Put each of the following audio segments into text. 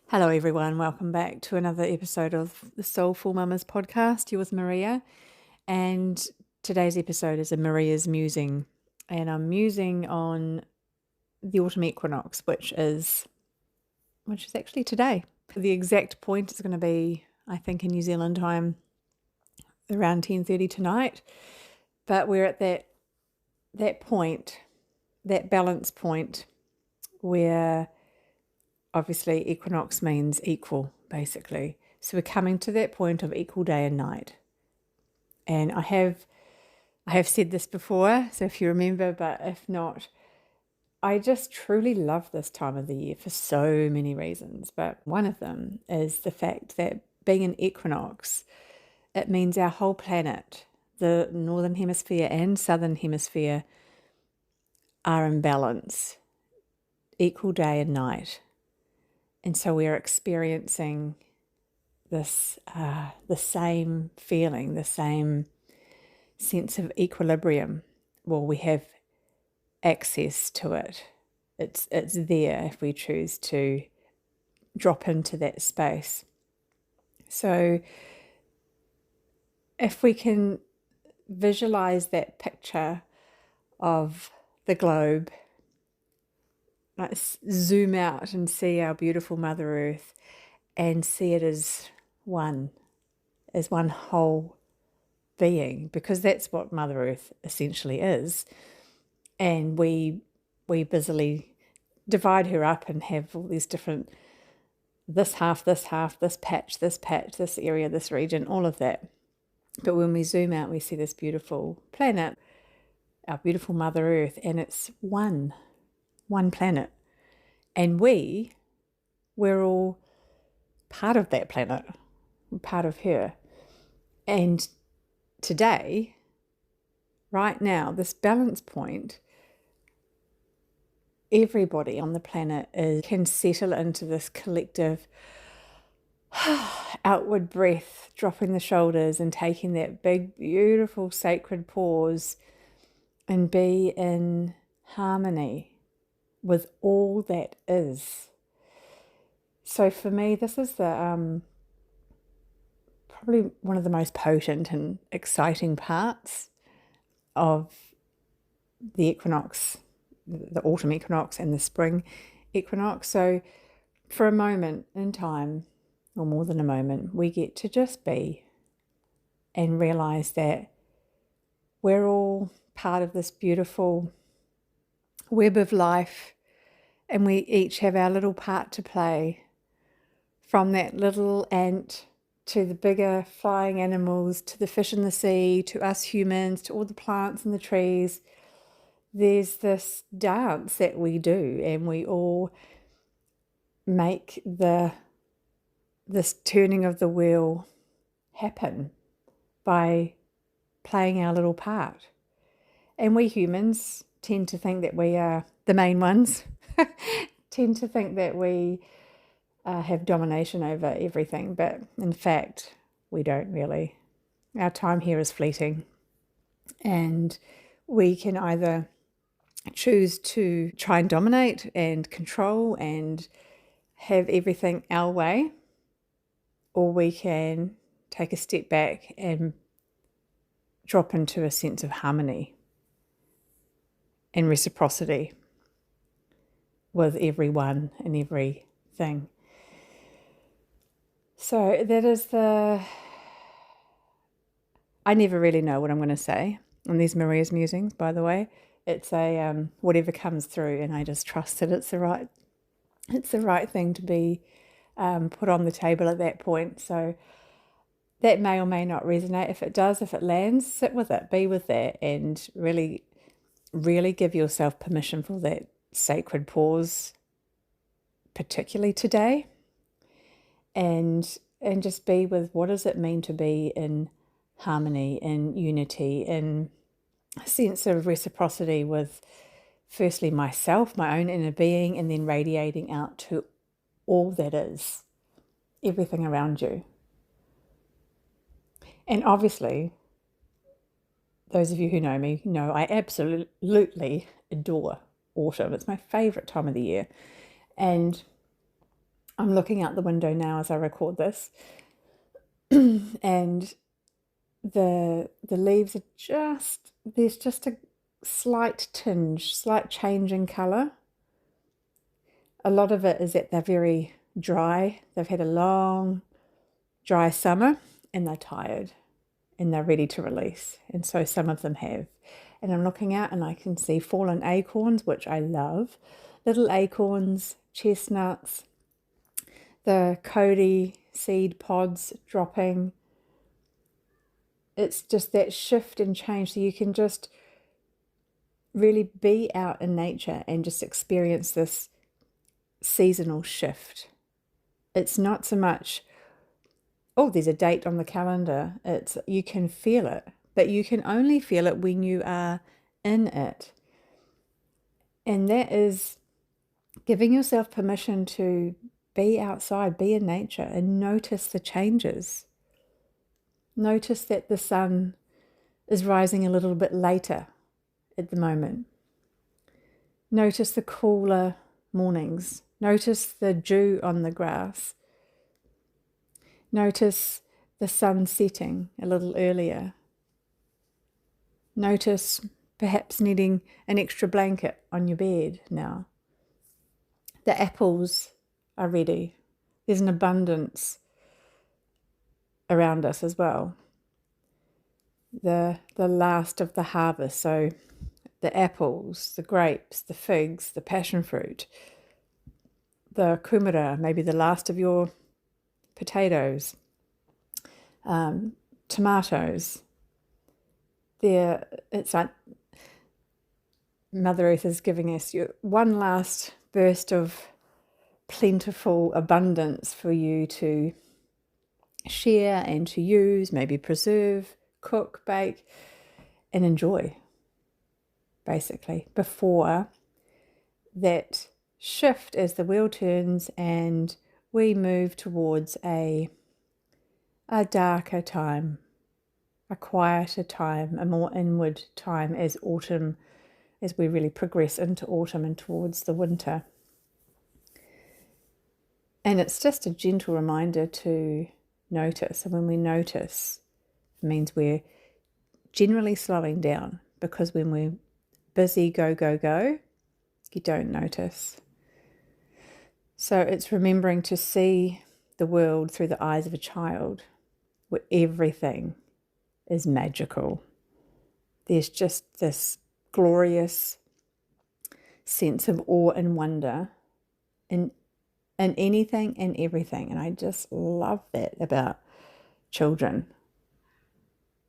Hello everyone, welcome back to another episode of the Soulful Mamas podcast. You're with Maria, and today's episode is a Maria's musing, and I'm musing on the Autumn Equinox, which is actually today. The exact point is going to be, I think, in New Zealand time around 10:30 tonight, but we're at that point, that balance point where obviously equinox means equal, basically. So we're coming to that point of equal day and night. And I have said this before, so if you remember, but if not, I just truly love this time of the year for so many reasons. But one of them is the fact that being an equinox, it means our whole planet, the Northern Hemisphere and Southern Hemisphere, are in balance, equal day and night. And so we're experiencing this, the same feeling, the same sense of equilibrium. Well, we have access to it. It's there if we choose to drop into that space. So if we can visualize that picture of the globe, let's zoom out and see our beautiful Mother Earth and see it as one whole being, because that's what Mother Earth essentially is. And we busily divide her up and have all these different, this half, this patch, this area, this region, all of that. But when we zoom out, we see this beautiful planet, our beautiful Mother Earth, and it's one planet. And we're all part of that planet, we're part of her. And today, right now, this balance point, everybody on the planet can settle into this collective outward breath, dropping the shoulders and taking that big, beautiful, sacred pause and be in harmony with all that is. So for me, this is the probably one of the most potent and exciting parts of the equinox, the autumn equinox and the spring equinox. So for a moment in time, or more than a moment, we get to just be and realize that we're all part of this beautiful web of life, and we each have our little part to play, from that little ant to the bigger flying animals, to the fish in the sea, to us humans, to all the plants and the trees. There's this dance that we do, and we all make this turning of the wheel happen by playing our little part. And we humans tend to think that we are the main ones, tend to think that we have domination over everything, but in fact, we don't really. Our time here is fleeting, and we can either choose to try and dominate and control and have everything our way, or we can take a step back and drop into a sense of harmony and reciprocity with everyone and everything. So that is I never really know what I'm going to say on these Maria's musings, by the way. It's a whatever comes through, and I just trust that it's the right thing to be put on the table at that point. So that may or may not resonate. If it does, if it lands, sit with it, be with that, and really, really give yourself permission for that sacred pause, particularly today. And just be with, what does it mean to be in harmony, in unity, in a sense of reciprocity with, firstly, myself, my own inner being, and then radiating out to all that is, everything around you. And obviously, those of you who know me know I absolutely adore autumn. It's my favourite time of the year. And I'm looking out the window now as I record this, and the leaves are there's just a slight change in colour. A lot of it is that they're very dry. They've had a long, dry summer and they're tired and they're ready to release. And so some of them have. And I'm looking out and I can see fallen acorns, which I love. Little acorns, chestnuts, the Cody seed pods dropping. It's just that shift and change. So you can just really be out in nature and just experience this seasonal shift. It's not so much, oh, there's a date on the calendar. It's, you can feel it, but you can only feel it when you are in it. And that is giving yourself permission to be outside, be in nature, and notice the changes. Notice that the sun is rising a little bit later at the moment. Notice the cooler mornings. Notice the dew on the grass. Notice the sun setting a little earlier. Notice perhaps needing an extra blanket on your bed now. The apples are ready. There's an abundance around us as well. The last of the harvest, so the apples, the grapes, the figs, the passion fruit, the kumara, maybe the last of your potatoes, tomatoes. It's like Mother Earth is giving us one last burst of plentiful abundance for you to share and to use, maybe preserve, cook, bake, and enjoy, basically, before that shift as the wheel turns and we move towards a darker time, a quieter time, a more inward time as we really progress into autumn and towards the winter. And it's just a gentle reminder to notice. And when we notice, it means we're generally slowing down, because when we're busy, go, you don't notice. So it's remembering to see the world through the eyes of a child, where everything is magical. There's just this glorious sense of awe and wonder in anything and everything. And I just love that about children.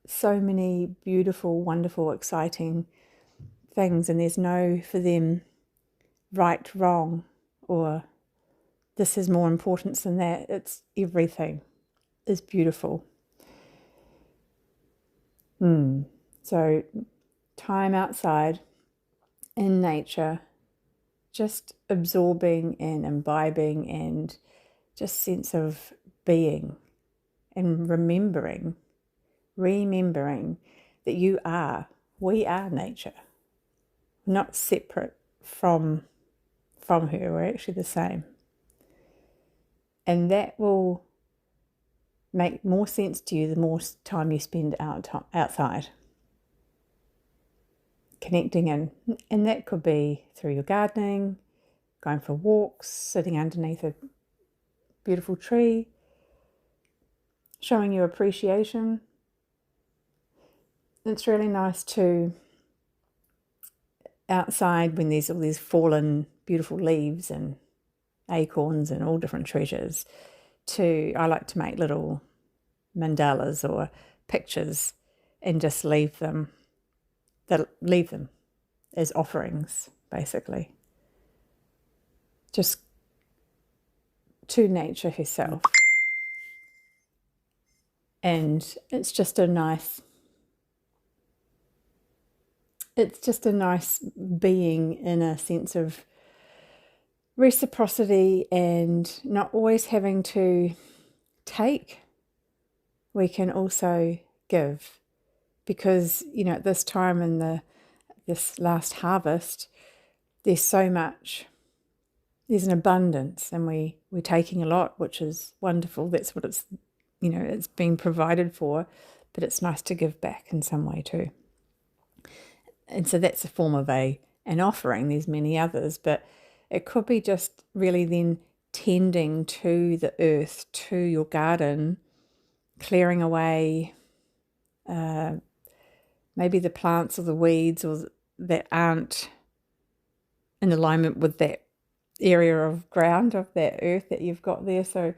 So many beautiful, wonderful, exciting things, and there's no for them right, wrong, or this is more importance than that. It's everything is beautiful. So time outside in nature, just absorbing and imbibing and just sense of being, and remembering that we are nature. We're not separate from her. We're actually the same. And that will make more sense to you the more time you spend outside, connecting in. And that could be through your gardening, going for walks, sitting underneath a beautiful tree, showing your appreciation. It's really nice to, outside when there's all these fallen beautiful leaves and acorns and all different treasures, I like to make little mandalas or pictures and just leave them as offerings, basically, just to nature herself. And it's just a nice being in a sense of reciprocity and not always having to take. We can also give, because at this time in this last harvest, there's so much there's an abundance, and we're taking a lot, which is wonderful. That's what it's, it's been provided for, but it's nice to give back in some way too. And so that's a form of an offering. There's many others, but it could be just really then tending to the earth, to your garden, clearing away maybe the plants or the weeds or that aren't in alignment with that area of ground, of that earth that you've got there. So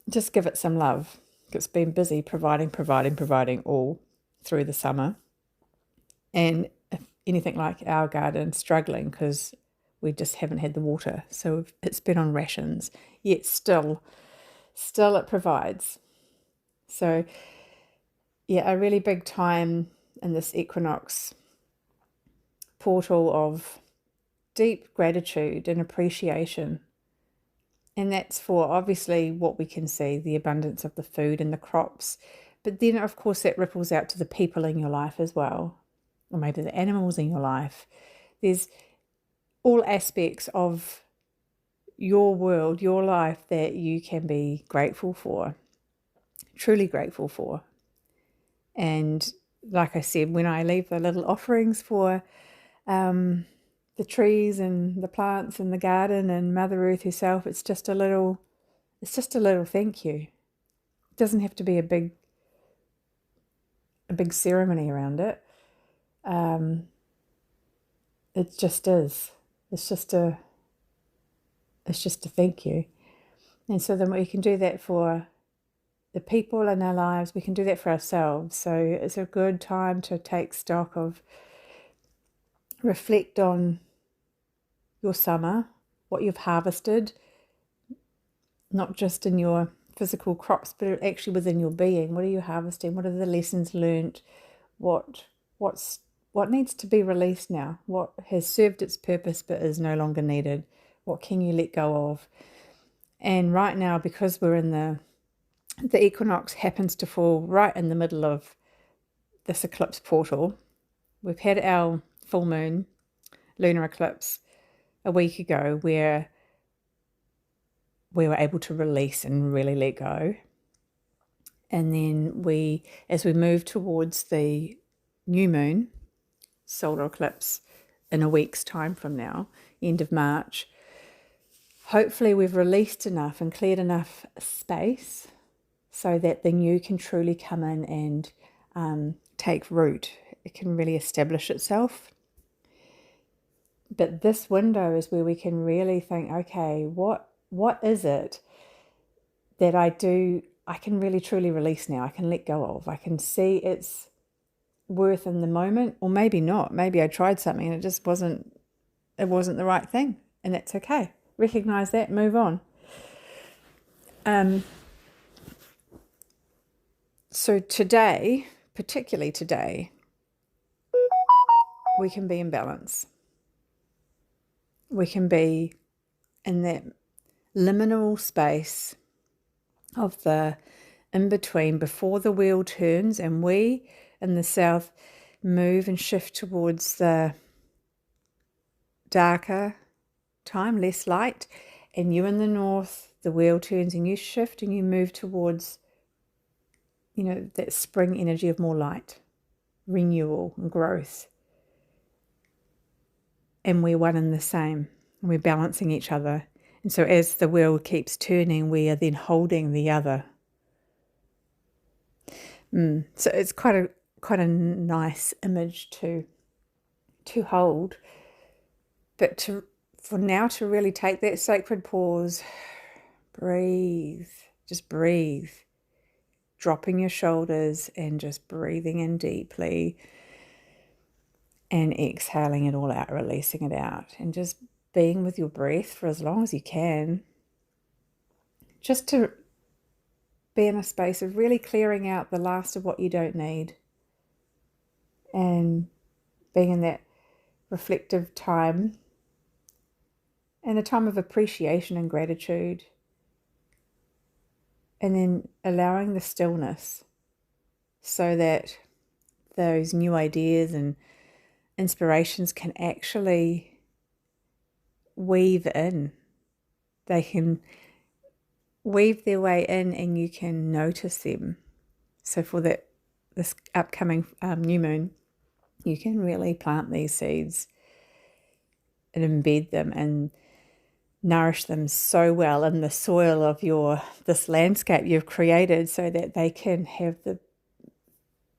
just give it some love. It's been busy providing all through the summer. And if anything like our garden, struggling because we just haven't had the water. So it's been on rations, yet still it provides. So yeah, a really big time in this equinox portal of deep gratitude and appreciation. And that's for obviously what we can see, the abundance of the food and the crops. But then, of course, that ripples out to the people in your life as well, or maybe the animals in your life. There's all aspects of your world, your life that you can be grateful for, truly grateful for. And like I said, when I leave the little offerings for the trees and the plants and the garden and Mother Earth herself, it's just a little thank you. It doesn't have to be a big ceremony around it. It just is. It's just a thank you. And so then we can do that for the people in our lives. We can do that for ourselves. So it's a good time to take stock of, reflect on your summer, what you've harvested, not just in your physical crops, but actually within your being. What are you harvesting? What are the lessons learnt? What needs to be released now? What has served its purpose but is no longer needed? What can you let go of? And right now, because we're in the equinox happens to fall right in the middle of this eclipse portal. We've had our full moon lunar eclipse a week ago where we were able to release and really let go. And then as we move towards the new moon solar eclipse in a week's time from now, end of March, hopefully we've released enough and cleared enough space so that the new can truly come in and take root. It can really establish itself. But this window is where we can really think, okay, what is it that I can really truly release now? I can let go of. I can see its worth in the moment, or maybe not. Maybe I tried something and it wasn't the right thing, and that's okay. Recognize that, move on. So today, particularly today, we can be in balance. We can be in that liminal space of the in-between before the wheel turns and we in the south move and shift towards the darker time, less light, and you in the north, the wheel turns and you shift and you move towards that spring energy of more light, renewal and growth. And we're one and the same. And we're balancing each other. And so as the wheel keeps turning, we are then holding the other. So it's quite a nice image to hold. But for now to really take that sacred pause, breathe, just breathe. Dropping your shoulders and just breathing in deeply and exhaling it all out, releasing it out, and just being with your breath for as long as you can, just to be in a space of really clearing out the last of what you don't need and being in that reflective time and a time of appreciation and gratitude. And then allowing the stillness so that those new ideas and inspirations can actually weave in. They can weave their way in and you can notice them. So for this upcoming new moon, you can really plant these seeds and embed them and nourish them so well in the soil of this landscape you've created, so that they can have the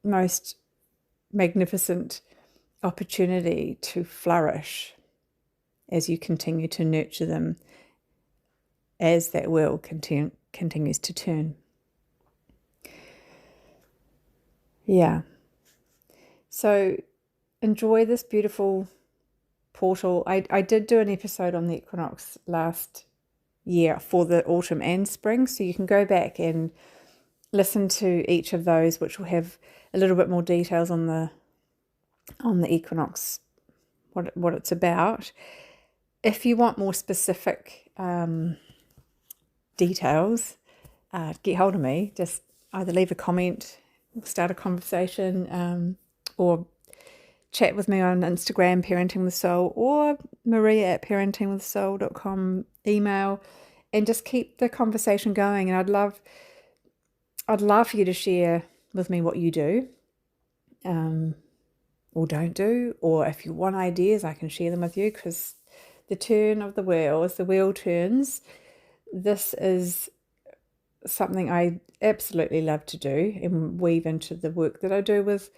most magnificent opportunity to flourish as you continue to nurture them, as that wheel continues to turn. Yeah. So enjoy this beautiful portal. I did do an episode on the equinox last year for the autumn and spring, so you can go back and listen to each of those, which will have a little bit more details on the equinox, what it's about. If you want more specific details, get hold of me. Just either leave a comment, start a conversation, or chat with me on Instagram, Parenting with Soul, or maria@parentingwithsoul.com email, and just keep the conversation going. And I'd love for you to share with me what you do, or don't do, or if you want ideas, I can share them with you, because the turn of the wheel, as the wheel turns, this is something I absolutely love to do and weave into the work that I do with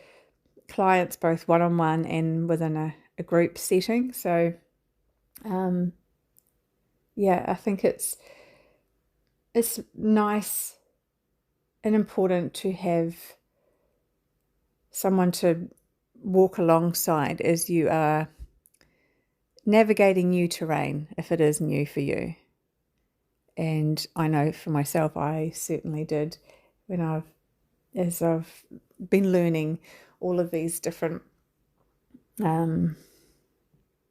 clients, both one-on-one and within a group setting. So yeah, I think it's nice and important to have someone to walk alongside as you are navigating new terrain, if it is new for you. And I know for myself, I certainly did as I've been learning all of these different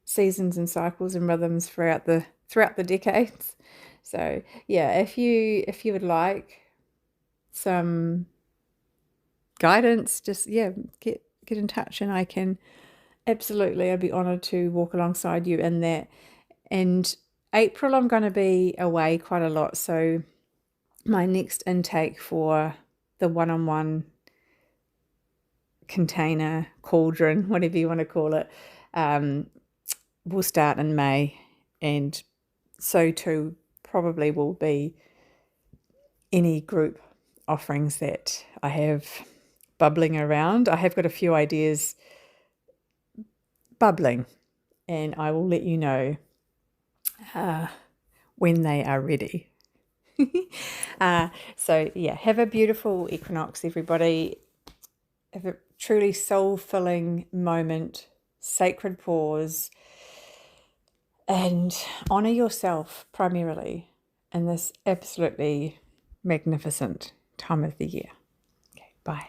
seasons and cycles and rhythms throughout the decades. So yeah, if you would like some guidance, just get in touch, and I'd be honored to walk alongside you in that. And April, I'm going to be away quite a lot, so my next intake for the one-on-one container, cauldron, whatever you want to call it, will start in May, and so too probably will be any group offerings that I have bubbling around. I have got a few ideas bubbling, and I will let you know when they are ready. So yeah, have a beautiful equinox, everybody. Have a truly soul-filling moment, sacred pause, and honor yourself primarily in this absolutely magnificent time of the year. Okay, bye.